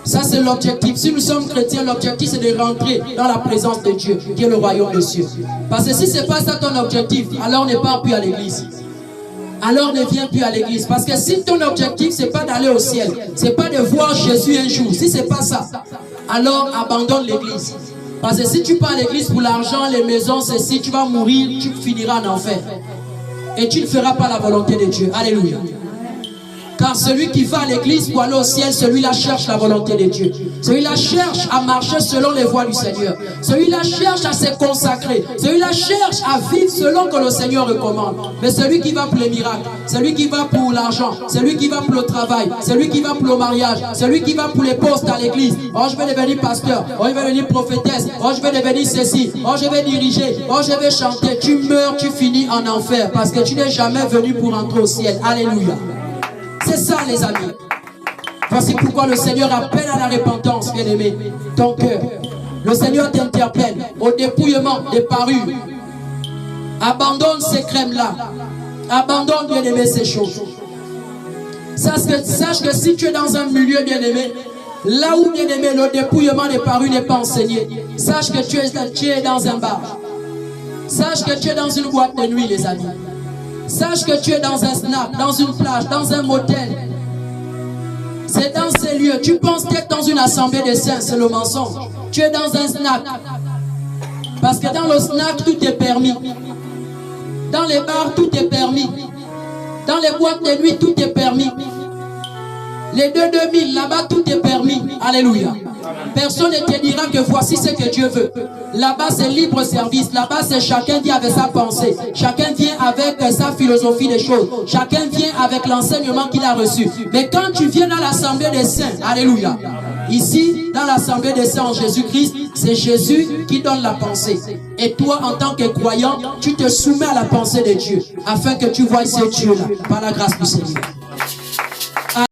Ça, c'est l'objectif. Si nous sommes chrétiens, l'objectif, c'est de rentrer dans la présence de Dieu, qui est le royaume des cieux. Parce que si ce n'est pas ça ton objectif, alors ne pars plus à l'église. Alors ne viens plus à l'église. Parce que si ton objectif, ce n'est pas d'aller au ciel, ce n'est pas de voir Jésus un jour, si ce n'est pas ça, alors abandonne l'église. Parce que si tu pars à l'église pour l'argent, les maisons, ceci, tu vas mourir, tu finiras en enfer. Et tu ne feras pas la volonté de Dieu. Alléluia. Car celui qui va à l'église pour aller au ciel, celui-là cherche la volonté de Dieu. Celui-là cherche à marcher selon les voies du Seigneur. Celui-là cherche à se consacrer. Celui-là cherche à vivre selon que le Seigneur recommande. Mais celui qui va pour les miracles, celui qui va pour l'argent, celui qui va pour le travail, celui qui va pour le mariage, celui qui va pour les postes à l'église. Oh, je vais devenir pasteur. Oh, je vais devenir prophétesse. Oh, je vais devenir ceci. Oh, je vais diriger. Oh, je vais chanter. Tu meurs, tu finis en enfer. Parce que tu n'es jamais venu pour entrer au ciel. Alléluia. C'est ça, les amis. Voici pourquoi le Seigneur appelle à la repentance, bien-aimé, ton cœur. Le Seigneur t'interpelle au dépouillement des parures. Abandonne ces crèmes-là. Abandonne, bien-aimé, ces choses. Sache que si tu es dans un milieu, bien-aimé, là où, bien-aimé, le dépouillement des parures n'est pas enseigné, sache que tu es dans un bar. Sache que tu es dans une boîte de nuit, les amis. Sache que tu es dans un snap, dans une plage, dans un motel. C'est dans ces lieux. Tu penses être dans une assemblée des saints, c'est le mensonge. Tu es dans un snack. Parce que dans le snack, tout est permis. Dans les bars, tout est permis. Dans les boîtes de nuit, tout est permis. Les 2000, là-bas, tout est permis. Alléluia. Personne ne te dira que voici ce que Dieu veut. Là-bas, c'est libre service. Là-bas, c'est chacun vient avec sa pensée. Chacun vient avec sa philosophie des choses. Chacun vient avec l'enseignement qu'il a reçu. Mais quand tu viens dans l'assemblée des saints, alléluia. Ici, dans l'assemblée des saints en Jésus-Christ, c'est Jésus qui donne la pensée. Et toi, en tant que croyant, tu te soumets à la pensée de Dieu. Afin que tu voies ce Dieu-là, par la grâce du Seigneur.